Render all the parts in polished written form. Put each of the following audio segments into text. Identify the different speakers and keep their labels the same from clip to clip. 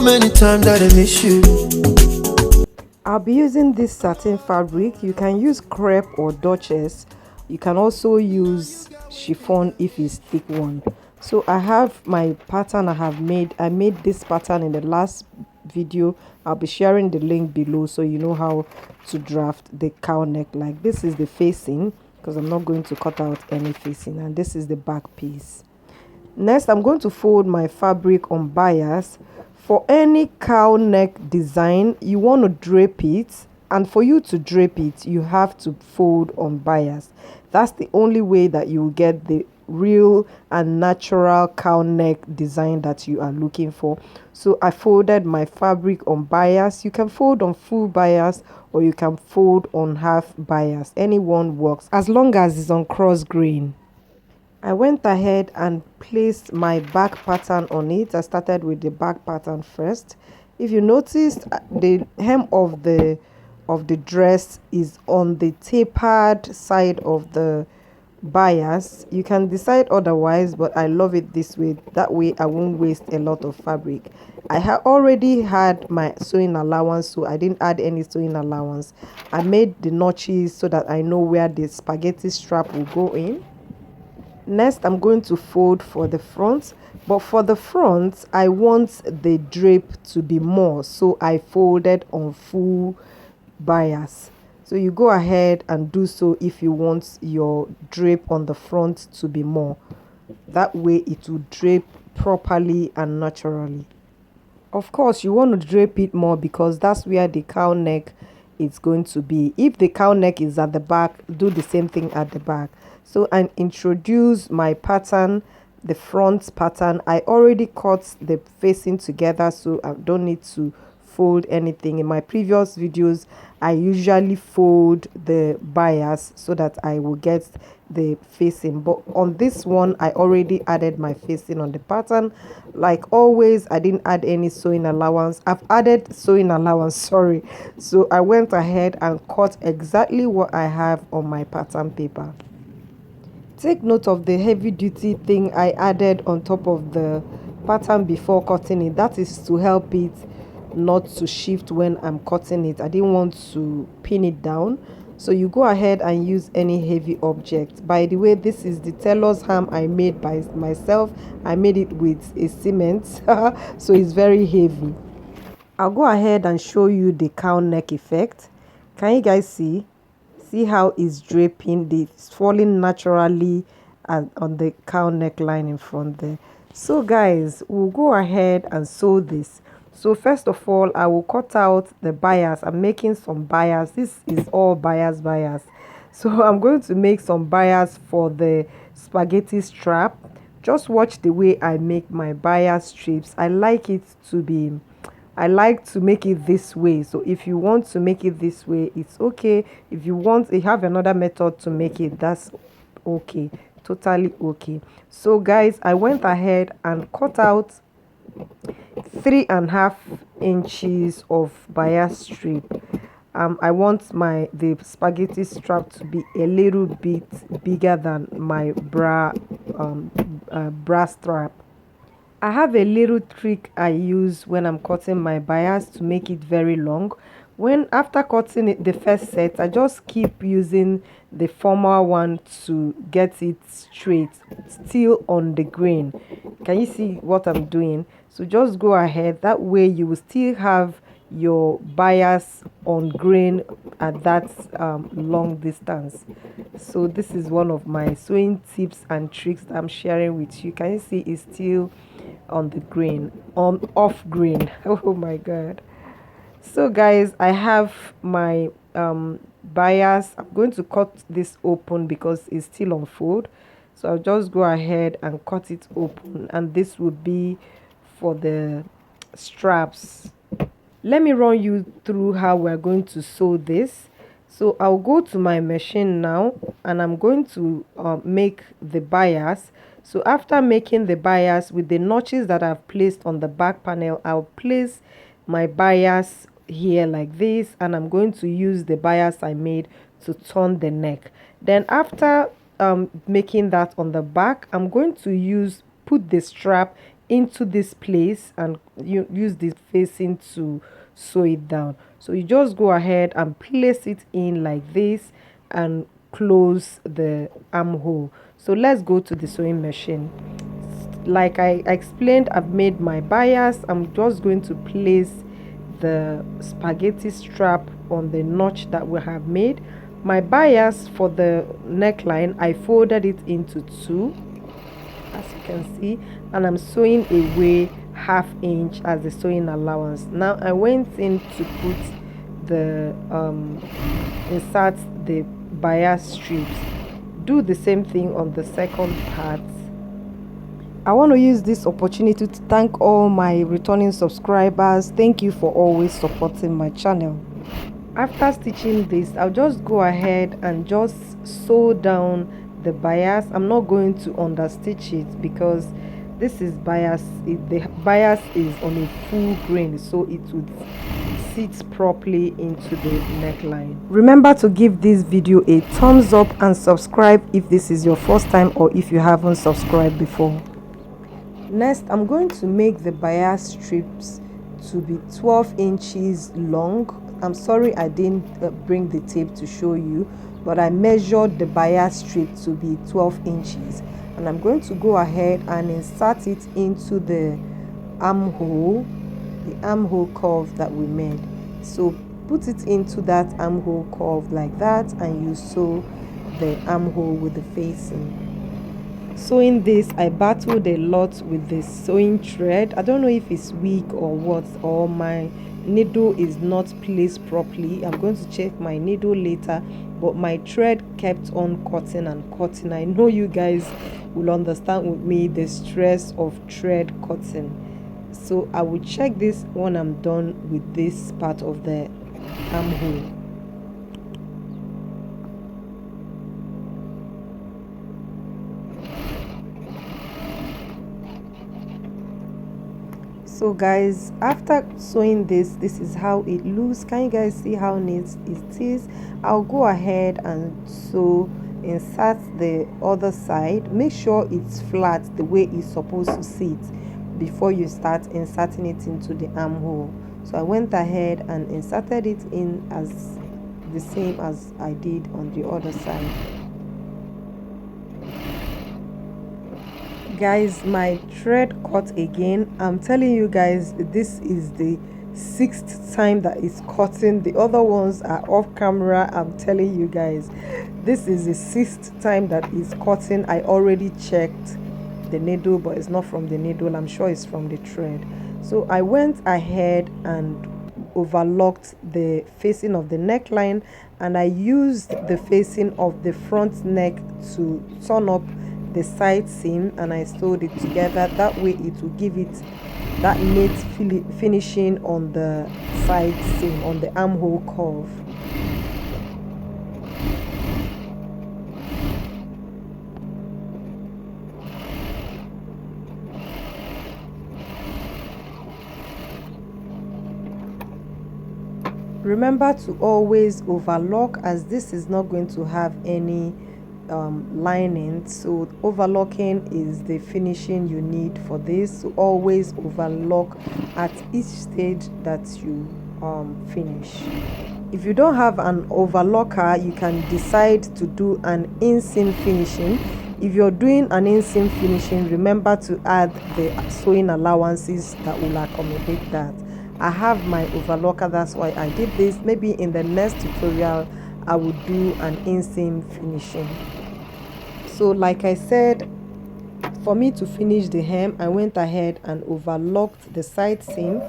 Speaker 1: many times that I miss you.
Speaker 2: I'll be using this satin fabric. You can use crepe or duchess. You can also use chiffon if it's thick one. So I have my pattern I made this pattern in the last video. I'll be sharing the link below so you know how to draft the cowl neck. Like this is the facing, because I'm not going to cut out any facing, and this is the back piece. Next, I'm going to fold my fabric on bias. For any cowl neck design, you want to drape it, and for you to drape it, you have to fold on bias. That's the only way that you will get the real and natural cowl neck design that you are looking for. So I folded my fabric on bias. You can fold on full bias or you can fold on half bias. Any one works as long as it's on cross grain. I went ahead and placed my back pattern on it. I started with the back pattern first. If you noticed, the hem of the dress is on the tapered side of the bias. You can decide otherwise, but I love it this way. That way I won't waste a lot of fabric. I already had my sewing allowance, so I didn't add any sewing allowance. I made the notches so that I know where the spaghetti strap will go in. Next, I'm going to fold for the front, but for the front I want the drape to be more, so I folded on full bias. So you go ahead and do so if you want your drape on the front to be more. That way it will drape properly and naturally. Of course, you want to drape it more because that's where the cowl neck is going to be. If the cowl neck is at the back, do the same thing at the back. So I introduce my pattern, the front pattern. I already cut the facing together, so I don't need to fold anything. In my previous videos, I usually fold the bias so that I will get the facing, but on this one I already added my facing on the pattern. Like always, I didn't add any sewing allowance. I've added sewing allowance, sorry. So I went ahead and cut exactly what I have on my pattern paper. Take note of the heavy duty thing I added on top of the pattern before cutting it. That is to help it not to shift when I'm cutting it. I didn't want to pin it down. So you go ahead and use any heavy object. By the way, this is the tailor's ham I made by myself. I made it with a cement, so it's very heavy. I'll go ahead and show you the cowl neck effect. Can you guys see how it's draping? It's falling naturally on the cowl neckline in front there. So guys, we'll go ahead and sew this. So first of all, I will cut out the bias. I'm making some bias. This is all bias. So I'm going to make some bias for the spaghetti strap. Just watch the way I make my bias strips. I like to make it this way. So if you want to make it this way, it's okay. If you have another method to make it, that's okay, totally okay. So guys, I went ahead and cut out 3.5 inches of bias strip. I want the spaghetti strap to be a little bit bigger than my bra strap. I have a little trick I use when I'm cutting my bias to make it very long. After cutting it the first set, I just keep using the former one to get it straight, still on the grain. Can you see what I'm doing? So just go ahead. That way you will still have your bias on grain at that long distance. So this is one of my sewing tips and tricks that I'm sharing with you. Can you see it's still on the grain, on off grain? Oh my god. So guys, I have my bias. I'm going to cut this open because it's still on fold. So I'll just go ahead and cut it open, and this would be for the straps. Let me run you through how we're going to sew this. So I'll go to my machine now, and I'm going to make the bias. So after making the bias with the notches that I've placed on the back panel, I'll place my bias here like this, and I'm going to use the bias I made to turn the neck. Then after making that on the back, I'm going to put the strap into this place and you use the facing to sew it down. So you just go ahead and place it in like this and close the armhole. So let's go to the sewing machine. Like I explained, I've made my bias. I'm just going to place the spaghetti strap on the notch that we have made. My bias for the neckline, I folded it into two, as you can see, and I'm sewing away ½ inch as the sewing allowance. Now I went in to put the insert the bias strips. Do the same thing on the second part. I want to use this opportunity to thank all my returning subscribers. Thank you for always supporting my channel. After stitching this, I'll just go ahead and just sew down the bias. I'm not going to understitch it because this is bias. The bias is on a full grain, so it would sit properly into the neckline. Remember to give this video a thumbs up and subscribe if this is your first time or if you haven't subscribed before. Next, I'm going to make the bias strips to be 12 inches long. I'm sorry I didn't bring the tape to show you, but I measured the bias strip to be 12 inches. And I'm going to go ahead and insert it into the armhole curve that we made. So put it into that armhole curve like that, and you sew the armhole with the facing. Sewing this, I battled a lot with the sewing thread. I don't know if it's weak or what, or my needle is not placed properly. I'm going to check my needle later, but my thread kept on cutting and cutting. I know you guys will understand with me the stress of thread cutting. So I will check this when I'm done with this part of the armhole. So guys, after sewing this is how it looks. Can you guys see how neat it is? I'll go ahead and sew, insert the other side. Make sure it's flat the way it's supposed to sit before you start inserting it into the armhole. So I went ahead and inserted it in as the same as I did on the other side. Guys, my thread cut again. I'm telling you guys, this is the 6th time that it's cutting. The other ones are off camera. I'm telling you guys, this is the 6th time that it's cutting. I already checked the needle, but it's not from the needle. I'm sure it's from the thread. So I went ahead and overlocked the facing of the neckline, and I used the facing of the front neck to turn up the side seam, and I sewed it together. That way it will give it that neat finishing on the side seam, on the armhole curve. Remember to always overlock, as this is not going to have any lining, so overlocking is the finishing you need for this. So always overlock at each stage that you finish. If you don't have an overlocker, you can decide to do an inseam finishing. If you're doing an inseam finishing, remember to add the sewing allowances that will accommodate that. I have my overlocker, that's why I did this. Maybe in the next tutorial I will do an inseam finishing. So like I said, for me to finish the hem, I went ahead and overlocked the side seam,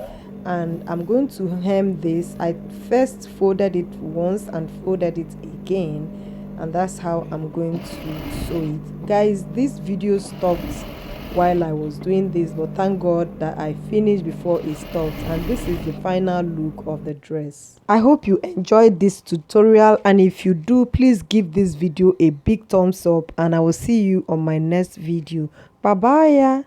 Speaker 2: and I'm going to hem this. I first folded it once and folded it again, and that's how I'm going to sew it. Guys, this video stopped while I was doing this, but thank God that I finished before it stopped, and this is the final look of the dress. I hope you enjoyed this tutorial, and if you do, please give this video a big thumbs up, and I will see you on my next video. Bye bye.